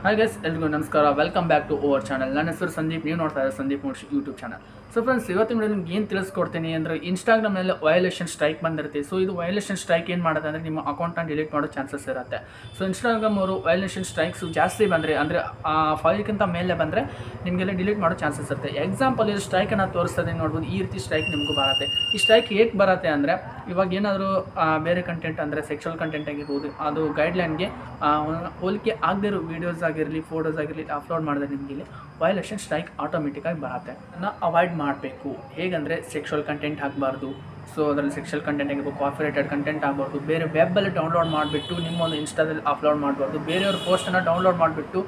Hi guys, ಎಲ್ರಿಗೂ ನಮಸ್ಕಾರ. Welcome back to our channel. ನನ್ನ ಹೆಸರು ಸಂದೀಪ್. ನೀವು ನೋಡ್ತಾ ಇದ್ದಾರೆ Sandeep YouTube channel. So friends, ಇವತ್ತಿನ ವಿಡಿಯೋ ನಿಮ್ಗೆ ಏನು ತಿಳಿಸ್ಕೊಡ್ತೀನಿ ಅಂದರೆ, ಇನ್ಸ್ಟಾಗ್ರಾಮ್ನಲ್ಲಿ ವಯೋಲೇಷನ್ ಸ್ಟ್ರೈಕ್ ಬಂದಿರುತ್ತೆ. ಸೊ ಇದು ವಯೋಲೇಷನ್ ಸ್ಟ್ರೈಕ್ ಏನು ಮಾಡುತ್ತೆ ಅಂದರೆ, ನಿಮ್ಮ ಅಕೌಂಟನ್ನು ಡಿಲೀಟ್ ಮಾಡೋ ಚಾನ್ಸಸ್ ಇರುತ್ತೆ. ಸೊ ಇನ್ಸ್ಟಾಗ್ರಾಮ್ ಅವರು ವಯೋಲೇಷನ್ ಸ್ಟ್ರೈಕ್ಸು ಜಾಸ್ತಿ ಬಂದರೆ, ಅಂದರೆ ಆ ಫೈಲ್ಗಿಂತ ಮೇಲೆ ಬಂದರೆ ನಿಮಗೆಲ್ಲ ಡಿಲೀಟ್ ಮಾಡೋ ಚಾನ್ಸಸ್ ಇರುತ್ತೆ. ಎಕ್ಸಾಂಪಲ್ ಇದು ಸ್ಟ್ರೈಕನ್ನು ತೋರಿಸ್ತದೆ ನೋಡ್ಬೋದು. ಈ ರೀತಿ ಸ್ಟ್ರೈಕ್ ನಿಮಗೂ ಬರುತ್ತೆ. ಈ ಸ್ಟ್ರೈಕ್ ಹೇಗೆ ಬರುತ್ತೆ ಅಂದರೆ, ಇವಾಗ ಏನಾದರೂ ಬೇರೆ ಕಂಟೆಂಟ್ ಅಂದರೆ ಸೆಕ್ಷುವಲ್ ಕಂಟೆಂಟ್ ಆಗಿರ್ಬೋದು, ಅದು ಗೈಡ್ಲೈನ್ಗೆ ಹೋಲಿಕೆ ಆಗದೇ ಇರೋ ವೀಡಿಯೋಸ್ ಆಗಿರಲಿ, ಫೋಟೋಸ್ ಆಗಿರಲಿ ಅಪ್ಲೋಡ್ ಮಾಡಿದ್ರೆ ನಿಮಗೆ ಇಲ್ಲಿ ವಯೋಲೇಷನ್ ಸ್ಟ್ರೈಕ್ ಆಟೋಮೆಟಿಕ್ಕಾಗಿ ಬರುತ್ತೆ. ಅದನ್ನು ಅವಾಯ್ಡ್ ಮಾಡಬೇಕು. ಹೇಗೆಂದರೆ ಸೆಕ್ಷುವಲ್ ಕಂಟೆಂಟ್ ಹಾಕಬಾರ್ದು. ಸೊ ಅದರಲ್ಲಿ ಸೆಕ್ಷುವಲ್ ಕಂಟೆಂಟ್ ಆಗಿರ್ಬೋದು, ಕಾಪಿರೈಟೆಡ್ ಕಂಟೆಂಟ್ ಆಗಬಾರ್ದು. ಬೇರೆ ವೆಬ್ಬಲ್ಲಿ ಡೌನ್ಲೋಡ್ ಮಾಡಿಬಿಟ್ಟು ನಿಮ್ಮೊಂದು ಇನ್ಸ್ಟಾದಲ್ಲಿ ಅಪ್ಲೋಡ್ ಮಾಡಬಾರ್ದು. ಬೇರೆಯವ್ರ ಪೋಸ್ಟನ್ನು ಡೌನ್ಲೋಡ್ ಮಾಡಿಬಿಟ್ಟು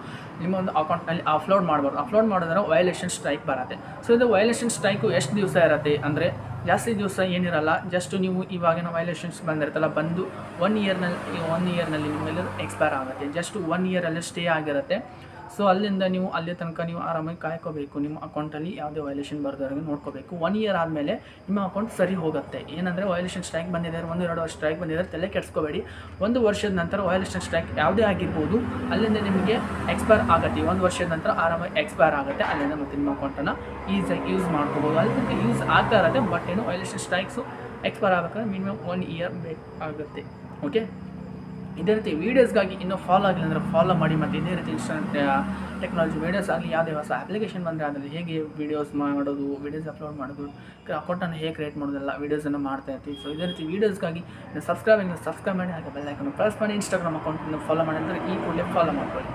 ನಿಮ್ಮೊಂದು ಅಕೌಂಟ್ನಲ್ಲಿ ಅಪ್ಲೋಡ್ ಮಾಡಬಾರ್ದು. ಅಪ್ಲೋಡ್ ಮಾಡಿದ್ರೆ ವಯೋಲೇಷನ್ ಸ್ಟ್ರೈಕ್ ಬರುತ್ತೆ. ಸೊ ಇದು ವಯೋಲೇಷನ್ ಸ್ಟ್ರೈಕು ಎಷ್ಟು ದಿವಸ ಇರುತ್ತೆ ಅಂದರೆ, ಜಾಸ್ತಿ ದಿವಸ ಏನಿರಲ್ಲ. ಜಸ್ಟ್ ನೀವು ಇವಾಗಿನ ವಯೋಲೇಷನ್ಸ್ ಬಂದಿರುತ್ತಲ್ಲ, ಬಂದು 1 ಇಯರ್ನಲ್ಲಿ ನಿಮ್ಮೆಲ್ಲರೂ ಎಕ್ಸ್ಪೈರ್ ಆಗುತ್ತೆ. ಜಸ್ಟ್ 1 ಇಯರಲ್ಲಿ ಸ್ಟೇ ಆಗಿರುತ್ತೆ. ಸೊ ಅಲ್ಲಿಂದ ನೀವು ಅಲ್ಲಿ ತನಕ ನೀವು ಆರಾಮಾಗಿ ಕಾಯ್ಕೋಬೇಕು. ನಿಮ್ಮ ಅಕೌಂಟಲ್ಲಿ ಯಾವುದೇ ವಯೋಲೇಷನ್ ಬರ್ದವ್ರಿಗೆ ನೋಡ್ಕೋಬೇಕು. 1 ಇಯರ್ ಆದಮೇಲೆ ನಿಮ್ಮ ಅಕೌಂಟ್ ಸರಿ ಹೋಗುತ್ತೆ. ಏನಂದರೆ ವಯೋಲೇಷನ್ ಸ್ಟ್ರೈಕ್ ಬಂದಿದ್ದಾರೆ, 1-2 ವರ್ಷ ಸ್ಟ್ರೈಕ್ ಬಂದಿದ್ದಾರೆ, ತಲೆ ಕೆಡಿಸ್ಕೋಬೇಡಿ. 1 ವರ್ಷದ ನಂತರ ವಯೋಲೇಷನ್ ಸ್ಟ್ರೈಕ್ ಯಾವುದೇ ಆಗಿರ್ಬೋದು, ಅಲ್ಲಿಂದ ನಿಮಗೆ ಎಕ್ಸ್ಪೈರ್ ಆಗುತ್ತೆ. 1 ವರ್ಷದ ನಂತರ ಆರಾಮಾಗಿ ಎಕ್ಸ್ಪೈರ್ ಆಗುತ್ತೆ. ಅಲ್ಲಿಂದ ಮತ್ತು ನಿಮ್ಮ ಅಕೌಂಟನ್ನು ಈಸಿಯಾಗಿ ಯೂಸ್ ಮಾಡ್ಕೋಬೋದು. ಅಲ್ಲಿ ತನಕ ಯೂಸ್ ಆಗ್ತಾ ಇರುತ್ತೆ. ಬಟ್ ಏನು ವಯೋಲೇಷನ್ ಸ್ಟ್ರೈಕ್ಸು ಎಕ್ಸ್ಪೈರ್ ಆಗಬೇಕಾದ್ರೆ ಮಿನಿಮಮ್ 1 ಇಯರ್ ಬೇಕಾಗುತ್ತೆ. ಓಕೆ, ಇದೇ ರೀತಿ ವೀಡಿಯೋಸ್ಗಾಗಿ ಇನ್ನೂ ಫಾಲೋ ಆಗಿಲ್ಲ ಅಂದರೆ ಫಾಲೋ ಮಾಡಿ. ಮತ್ತು ಇದೇ ರೀತಿ ಟೆಕ್ನಾಲಜಿ ವೀಡಿಯೋಸ್ ಆಗಲಿ, ಯಾವುದೇ ಹೊಸ ಅಪ್ಲಿಕೇಶನ್ ಬಂದರೆ ಅದರಲ್ಲಿ ಹೇಗೆ ವೀಡಿಯೋಸ್ ಮಾಡೋದು, ವೀಡಿಯೋಸ್ ಅಪ್ಲೋಡ್ ಮಾಡೋದು, ಅಕೌಂಟನ್ನು ಹೇಗೆ ಕ್ರಿಯೇಟ್ ಮಾಡೋದೆಲ್ಲ ವೀಡಿಯೋಸನ್ನು ಮಾಡ್ತಾ ಇರ್ತೀವಿ. ಸೊ ಇದೇ ರೀತಿ ವೀಡಿಯೋಸ್ಗಾಗಿ ಸಬ್ಸ್ಕ್ರೈಬ್ ಮಾಡಿ, ಹಾಗೆ ಬೆಲ್ ಐಕನ್ ಪ್ರೆಸ್ ಮಾಡಿ. ಇನ್ಸ್ಟಾಗ್ರಾಮ್ ಅಕೌಂಟನ್ನು ಫಾಲೋ ಮಾಡಿ ಅಂದರೆ ಈ ಕೂಡಲೇ ಫಾಲೋ ಮಾಡ್ಕೊಳ್ಳಿ.